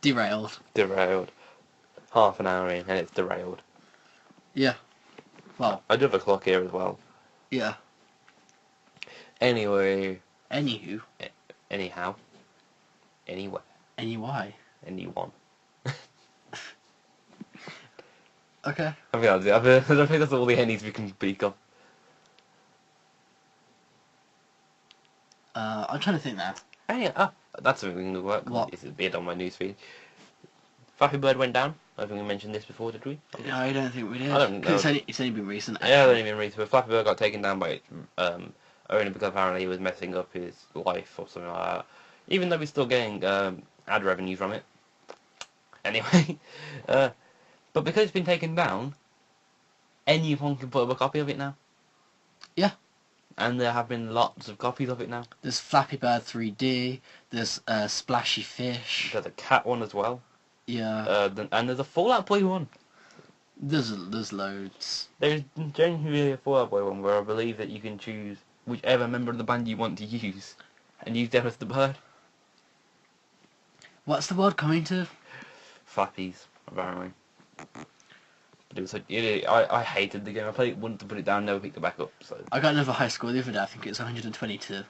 Derailed. Derailed. Half an hour in and it's derailed. Yeah. Well. I do have a clock here as well. Yeah. Anyway. Anywho. Anyhow. Anywhere. Anyway. Anyone. Okay. I think that's it. I don't think that's all the any's we can speak of. I'm trying to think now. Hey, that's something that work. What? It's appeared on my newsfeed. Flappy Bird went down. I think we mentioned this before, did we? No, I don't think we did. I don't know. It's only been recent. Yeah, I don't even read. But Flappy Bird got taken down by its owner because apparently he was messing up his life or something like that. Even though we're still getting ad revenue from it. Anyway, but because it's been taken down, anyone can put up a copy of it now. Yeah. And there have been lots of copies of it now. There's Flappy Bird 3D. There's Splashy Fish. There's a cat one as well. Yeah. And there's a Fallout Boy one. There's loads. There's genuinely a Fallout Boy one where I believe that you can choose whichever member of the band you want to use, and use them as the bird. What's the word coming to? Flappies, apparently. But it was like, I hated the game. I played it once to put it down, never picked it back up. So I got another high score the other day. I think it's 122.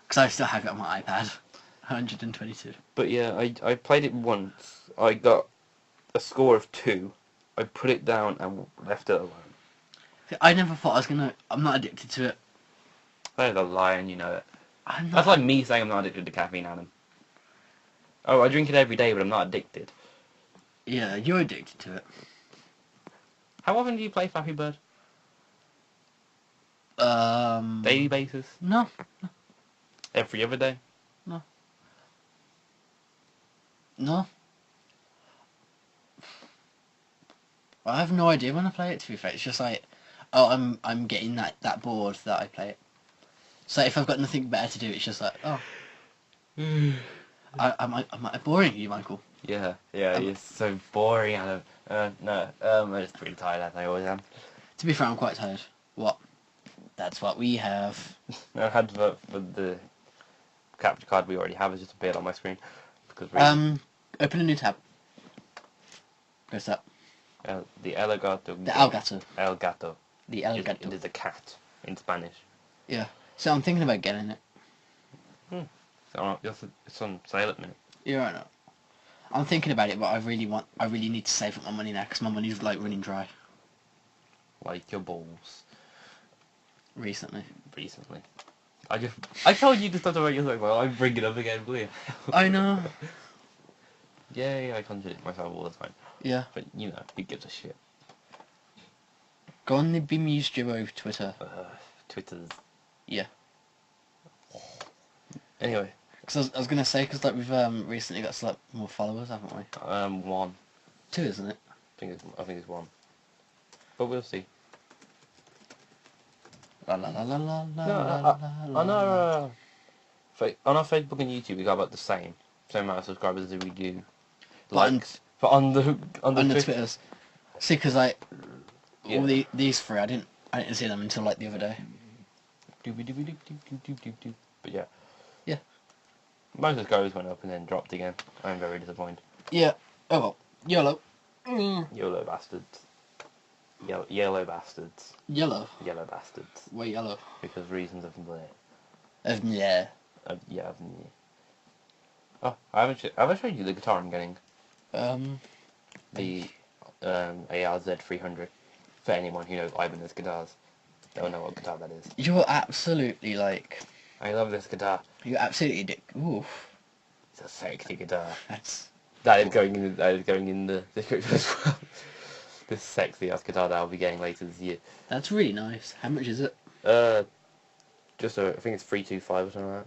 Because I still have it on my iPad. 122. But yeah, I played it once. I got a score of 2. I put it down and left it alone. I never thought I was gonna. I'm not addicted to it. That is a lie, and you know it. I'm not. That's like me saying I'm not addicted to caffeine, Adam. Oh, I drink it every day, but I'm not addicted. Yeah, you're addicted to it. How often do you play Flappy Bird? Daily basis? No. Every other day? No. I have no idea when I play it, to be fair. It's just like, oh, I'm getting that bored that I play it. So if I've got nothing better to do, it's just like, oh. Am I boring you, Michael? Yeah, you're so boring, Adam. No, I'm just pretty tired as I always am. To be fair, I'm quite tired. What? That's what we have. I had to vote for the capture card we already have. It's just appeared on my screen. Because really, Open a new tab. Where's that? the Elgato. The Elgato. El Gato. The Elgato. It is a cat in Spanish. Yeah. So I'm thinking about getting it. It's on sale at the minute. Yeah, I know. I'm thinking about it, but I really need to save up my money now because my money's like running dry. Like your balls. Recently. I told you to stop about yourself, well, I bring it up again, will you? I know. Yeah, I contradict myself all the time. Yeah. But, you know, who gives a shit? Go on the Bemused Duo Twitter. Twitter's... Yeah. Anyway. Because I was gonna say, because like we've recently got like more followers, haven't we? 1. 2, isn't it? I think it's 1. But we'll see. La la la la la la No, la on la. our on our Facebook and YouTube, we got about the same amount of subscribers as we do But likes. But on the Twitters, see, because like Yeah. all these 3, I didn't see them until like the other day. But yeah. Yeah. Most subscribers went up and then dropped again. I'm very disappointed. Yeah. Oh well. YOLO. YOLO bastards. Yellow bastards. Yellow. Yellow bastards. Why yellow? Because reasons of bleh. Yeah. Yeah. Oh, I haven't showed you the guitar I'm getting. The ARZ300. For anyone who knows Ibanez guitars, they'll know what guitar that is. You're absolutely like. I love this guitar. You're absolutely Ooh. It's a sexy guitar. That is going in the description as well. This sexy ass guitar that I'll be getting later this year. That's really nice. How much is it? I think it's 325 or something like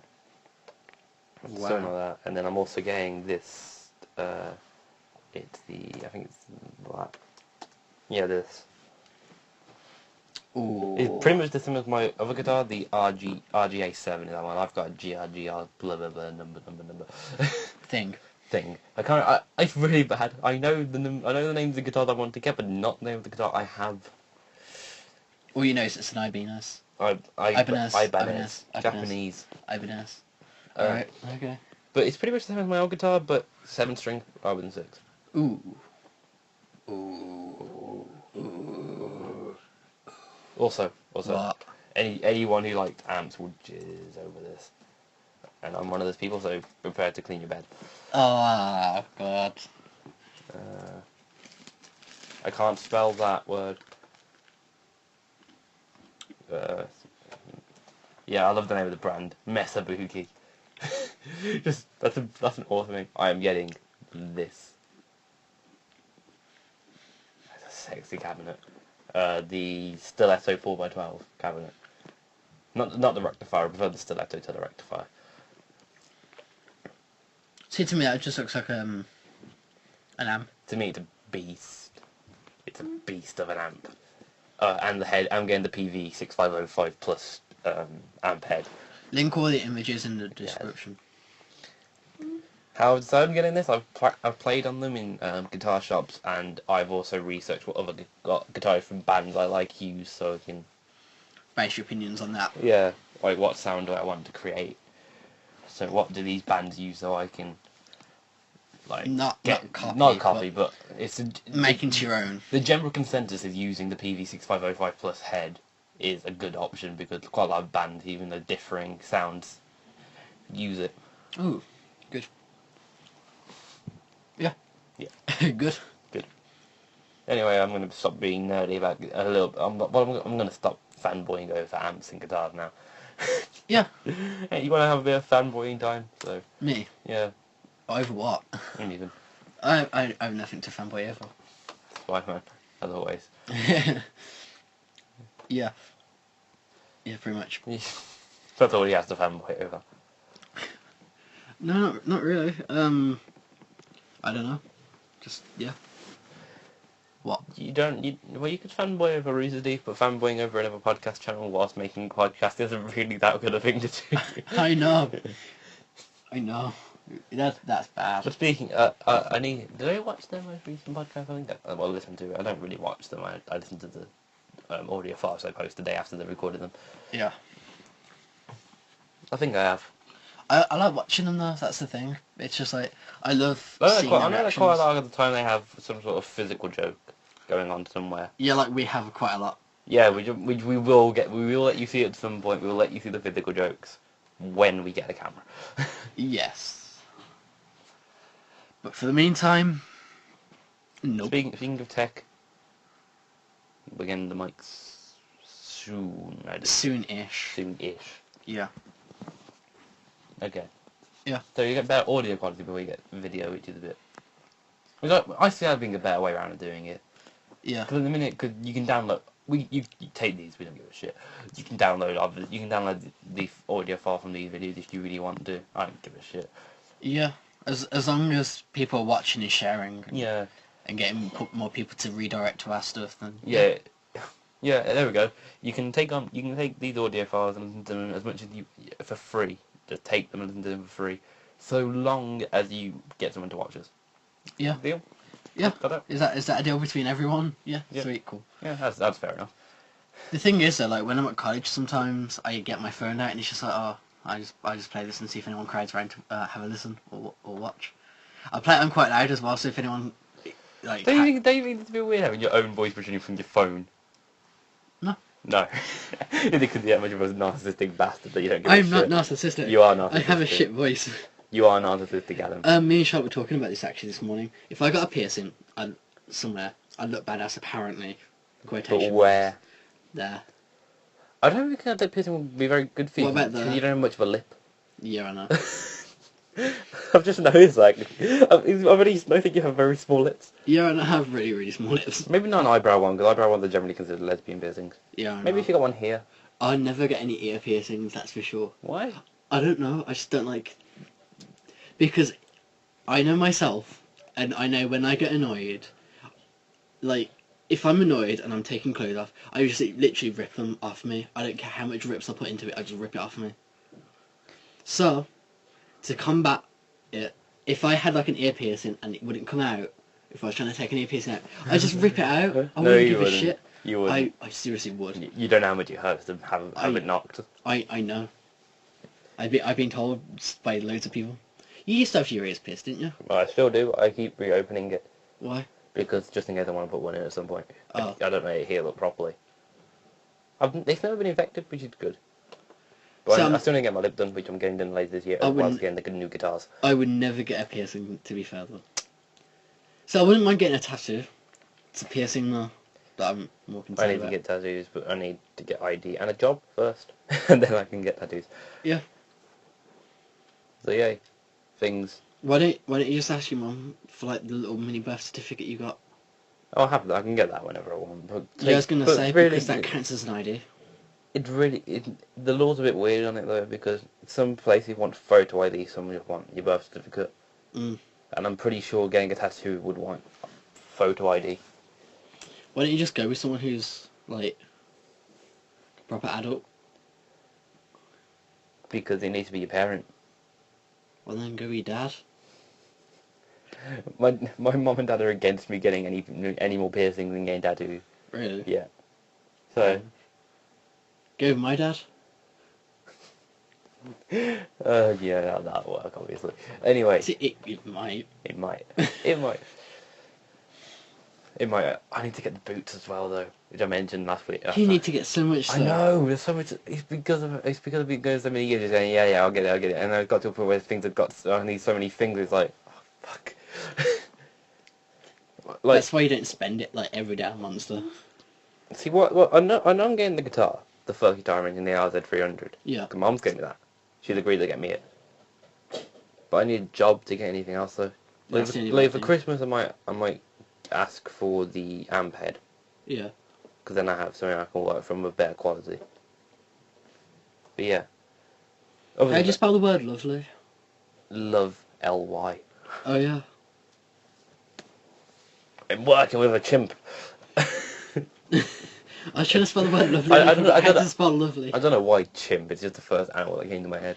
that. Wow. Something like that. And then I'm also getting this. I think it's black. Yeah, this. Ooh. It's pretty much the same as my other guitar, the RGA7 is that one. I've got a GRGR blah blah blah number. Thing. I can't. It's really bad. I know the name of the guitar that I want to get, but not the name of the guitar I have. All you know is it's an Ibanez. Ibanez. Ibanez. Japanese. Ibanez. Alright. Okay. But it's pretty much the same as my old guitar, but 7-string rather than 6. Ooh. Also, What? anyone who likes amps will jizz over this. And I'm one of those people, so prepare to clean your bed. Oh, God. I can't spell that word. Yeah, I love the name of the brand. Mesa Boogie. That's an awesome name. I am getting this. That's a sexy cabinet. The Stiletto 4x12 cabinet. Not the rectifier, I prefer the Stiletto to the rectifier. See, to me that just looks like an amp. To me, it's a beast. It's a beast of an amp. And the head, I'm getting the Peavey 6505 plus amp head. Link all the images in the description. How so I'm getting this? I've played on them in guitar shops, and I've also researched what other guitars from bands I like use, so I can Base your opinions on that. Yeah, like what sound do I want to create? So what do these bands use so I can like not copy, but it's making to your own. The general consensus is using the Peavey 6505 plus head is a good option because quite a lot of bands, even though differing sounds, use it. Ooh, good. Yeah. Yeah. Good. Good. Anyway, I'm going to stop being nerdy about a little. I'm going to stop fanboying over amps and guitars now. Yeah. Hey, you want to have a bit of fanboying time? So. Me. Yeah. Over what? Me neither. I have nothing to fanboy over. That's fine, man. As always. Yeah. Yeah, pretty much. That's all he has to fanboy over. No, not really. I don't know. Just, yeah. What? You could fanboy over Rooster Deep, but fanboying over another podcast channel whilst making a podcast isn't really that good a thing to do. I know. That's bad. But speaking, did I watch their most recent podcast? I think well, listen to it. I don't really watch them. I listen to the audio files they post the day after they recorded them. Yeah. I think I have. I like watching them though. That's the thing. It's just like I love. I know that quite a lot of the time they have some sort of physical joke going on somewhere. Yeah, like we have quite a lot. Yeah, we will let you see it at some point. We will let you see the physical jokes when we get a camera. Yes. But for the meantime, nope. Speaking of tech, we're getting the mics soon. Soon-ish. Soon-ish. Yeah. Okay. Yeah. So you get better audio quality before you get video, which is a bit. Which I see that being a better way around of doing it. Yeah. Because at the minute, you can download you take these. We don't give a shit. You can download the audio file from these videos if you really want to. I don't give a shit. Yeah, as long as people are watching and sharing. Yeah. And getting more people to redirect to our stuff, then yeah. Yeah, there we go. You can take these audio files and listen to them as much as you for free. Just take them and listen to them for free, so long as you get someone to watch us. Yeah. Deal. Yeah. Got it. Is that a deal between everyone? Yeah. Yeah. Sweet. Cool. Yeah, that's fair enough. The thing is though, like when I'm at college, sometimes I get my phone out and it's just like, oh, I just play this and see if anyone crowds around to have a listen or watch. I play it on quite loud as well, so if anyone like. Don't you think it's a bit weird having your own voice protruding from your phone? No. No. You think you're that much of a narcissistic bastard that you don't give I'm a shit? not narcissistic. You are narcissistic. I have a shit voice. You are narcissistic, Adam. Me and Charlotte were talking about this actually this morning. If I got a piercing somewhere, I'd look badass apparently. Quotation. But where? There. I don't think that piercing would be very good for you. What about because there? you don't have much of a lip. Yeah, I know. I've just noticed, like, I think you have very small lips. Yeah, and I have really, really small lips. Maybe not an eyebrow one, because eyebrow ones are generally considered lesbian piercings. Yeah, I know. Maybe if you got one here. I'll never get any ear piercings, that's for sure. Why? I don't know, I just don't like... Because I know myself, and I know when I get annoyed, like, if I'm annoyed and I'm taking clothes off, I just literally rip them off me. I don't care how much rips I put into it, I just rip it off me. So, to combat it, if I had like an ear piercing and it wouldn't come out, if I was trying to take an ear piercing out, I'd just rip it out. I wouldn't give a shit. You wouldn't. I seriously would. You don't know how much it hurts to have it knocked. I know. I've been told by loads of people. You used to have your ears pierced, didn't you? Well, I still do. I keep reopening it. Why? Because just in case I want to put one in at some point. Oh. I don't know it heal up properly. It's never been infected, which is good. But So, I still need to get my lip done, which I'm getting done later this year, as well as getting the new guitars. I would never get a piercing, to be fair, though. So I wouldn't mind getting a tattoo. It's a piercing, though, that I'm more concerned I need about. to get tattoos, but I need to get ID and a job first, and then I can get tattoos. Yeah. So yeah, things. Why don't you just ask your mum for like the little mini birth certificate you got? I'll have that. I can get that whenever I want. But Yeah, I was gonna say really, because that counts as an ID. The law's a bit weird on it though, because some places want photo ID, some just want your birth certificate. Mm. And I'm pretty sure getting a tattoo would want photo ID. Why don't you just go with someone who's like a proper adult? Because it needs to be your parent. Well then go with your dad. My mum and dad are against me getting any more piercings and getting tattoos. Really? Yeah. So. Go with my dad. Yeah, that'll work, obviously. Anyway. See, it might. It might. It might. It might. I need to get the boots as well, though, which I mentioned last week. You need to get so much stuff. I know. There's so much. It's because it goes so many years just going, yeah, I'll get it, and I've got to a point where things have got. I need so many things. It's like, oh, fuck. Like, that's why you don't spend it like every damn monster. See what? I know I'm getting the guitar, the first guitar I'm in the RZ300. Yeah. Cause Mom's getting me that. She's agreed to get me it. But I need a job to get anything else though. Like for Christmas, I might ask for the amp head. Yeah. Because then I have something I can work from with better quality. But yeah. How do you spell the word lovely? Love L-Y. Oh yeah. I'm working with a chimp. I was trying to spell the word lovely. I don't How to spell lovely? I don't know why chimp. It's just the first animal that came to my head.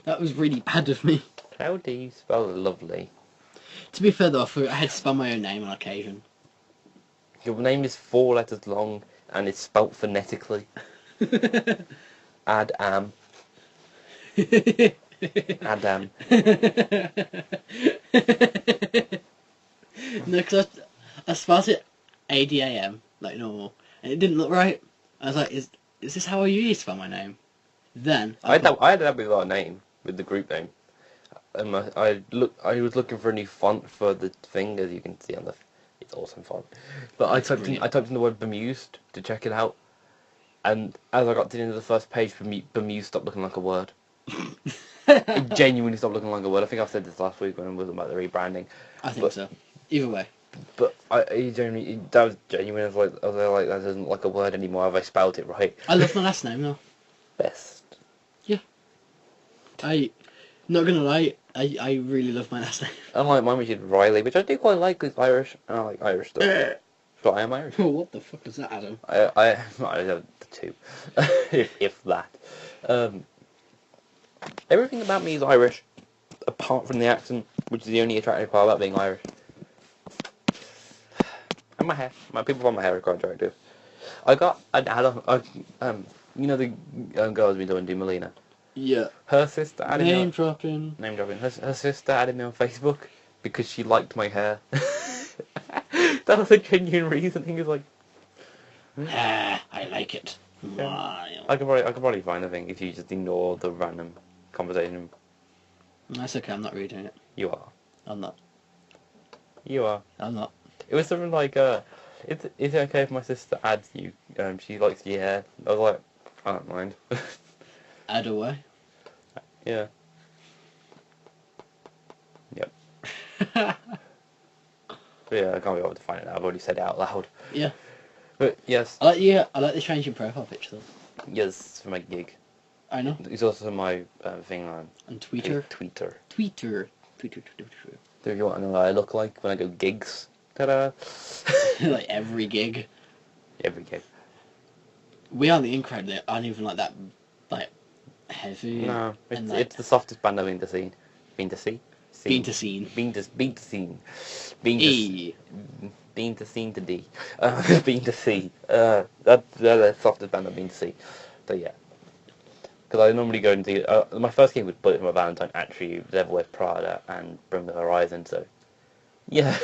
That was really bad of me. How do you spell lovely? To be fair though, I had to spell my own name on occasion. Your name is 4 letters long and it's spelt phonetically. Adam. Adam. No, because I spelled it ADAM, like normal, and it didn't look right. I was like, is this how I usually spell my name? Then I had that with our name, with the group name. And I was looking for a new font for the thing, as you can see on the. It's awesome font. But I typed in the word Bemused to check it out, and as I got to the end of the first page, Bemused stopped looking like a word. It genuinely stopped looking like a word. I think I said this last week when I was about the rebranding. I think so. Either way. But that was genuine. I was like, that isn't like a word anymore. Have I spelled it right? I love my last name though. Best. Not gonna lie, I really love my last name. Unlike mine, which is Riley, which I do quite like because Irish, and I like Irish stuff. So I am Irish. Oh, what the fuck is that, Adam? I have the two, if that. Everything about me is Irish, apart from the accent, which is the only attractive part about being Irish. And my hair. My people find my hair quite attractive. You know the girl's been doing Melina. Yeah. Her sister added me Name dropping. Her sister added me on Facebook because she liked my hair. That was a genuine reason. He was like, I like it. Yeah. I could probably find a thing if you just ignore the random conversation. That's okay. I'm not reading it. You are. I'm not. You are. I'm not. It was something like, is it okay if my sister adds you? She likes your hair. I was like, I don't mind. Add away. Yeah. Yep. But yeah, I can't be able to find it now. I've already said it out loud. Yeah. But yes. I like the change in profile picture though. Yes, for my gig. I know. It's also my thing on Tweeter. Tweeter. So if you want to know what I look like when I go gigs, ta-da! Like every gig. Every gig. We are the Incred. They aren't even like that, like heavy. No, it's the softest band I've been to see. Been to see. Been to scene. Been to scene. Been to scene to D. Been to see. They're the softest band I've been to see. So yeah. Because I normally go and see... my first gig was Bullet for My Valentine, actually, Devil Wears Prada and Bring the Horizon, so... Yeah.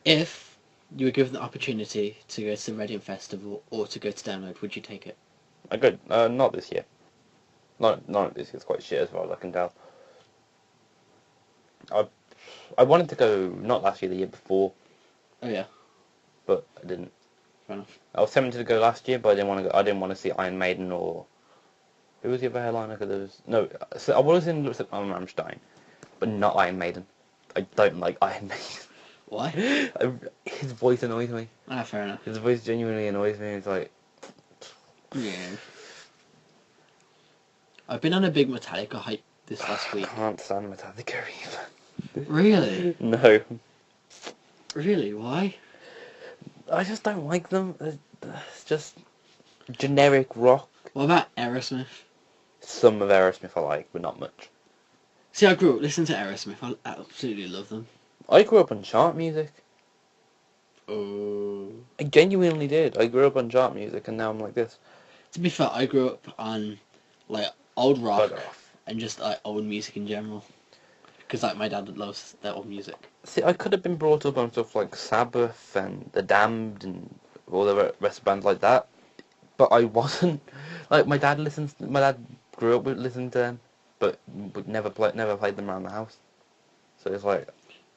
If you were given the opportunity to go to the Reading Festival or to go to Download, would you take it? I could. Not this year. Not this year's quite shit as far as I can tell. I wanted to go, not last year, the year before. Oh yeah. But I didn't. Fair enough. I was tempted to go last year, but I didn't want to go. I didn't want to see Iron Maiden or... Who was the other headliner? Because there was... No, so I was in Rammstein, but not Iron Maiden. I don't like Iron Maiden. Why? His voice annoys me. Ah, fair enough. His voice genuinely annoys me. It's like... Yeah. I've been on a big Metallica hype this last week. I can't stand Metallica either. Really? No. Really? Why? I just don't like them. It's just generic rock. What about Aerosmith? Some of Aerosmith I like, but not much. See, I grew up listening to Aerosmith. I absolutely love them. I grew up on chart music. Oh. I genuinely did. I grew up on chart music, and now I'm like this. To be fair, I grew up on like old rock Bugger off. and just like old music in general. Because like my dad loves that old music. See, I could have been brought up on stuff like Sabbath and The Damned and all the rest of bands like that, but I wasn't. Like my dad grew up with listening to them, but never played them around the house. So it's like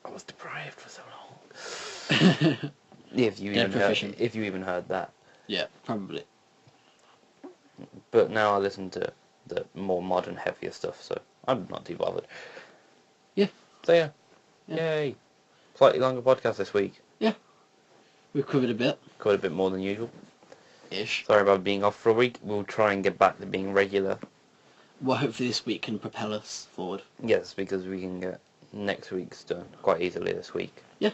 I was deprived for so long. if you even heard that. Yeah, probably. But now I listen to the more modern, heavier stuff, so I'm not too bothered. Yeah. So yeah. Yay. Slightly longer podcast this week. Yeah. We've covered a bit. Covered a bit more than usual. Ish. Sorry about being off for a week. We'll try and get back to being regular. Well, hopefully this week can propel us forward. Yes, because we can get next week's done quite easily this week. Yeah.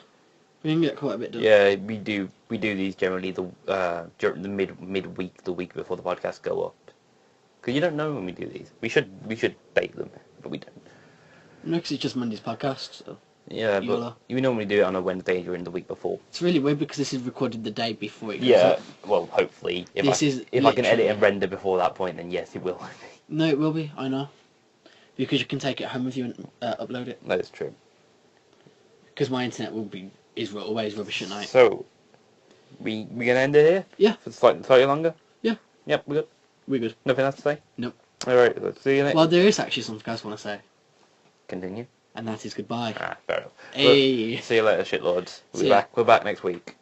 We can get quite a bit done. Yeah, we do these generally during the midweek, the week before the podcast go up. Because you don't know when we do these. We should date them, but we don't. No, because it's just Monday's podcast, so... Yeah, but we normally do it on a Wednesday during the week before. It's really weird because this is recorded the day before it goes up. Well, hopefully. If I can edit and render before that point, then yes, it will. No, it will be, I know. Because you can take it home with you and upload it. That is true. Because my internet is always rubbish at night. So, we gonna end it here? Yeah. For slightly longer? Yeah. Yep, we're good. We're good. Nothing else to say? Nope. Alright, let's see you next. Well, there is actually something else I want to say. Continue. And that is goodbye. Ah, fair enough. Hey. See you later, shitlords. See ya. We're back next week.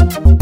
Bye.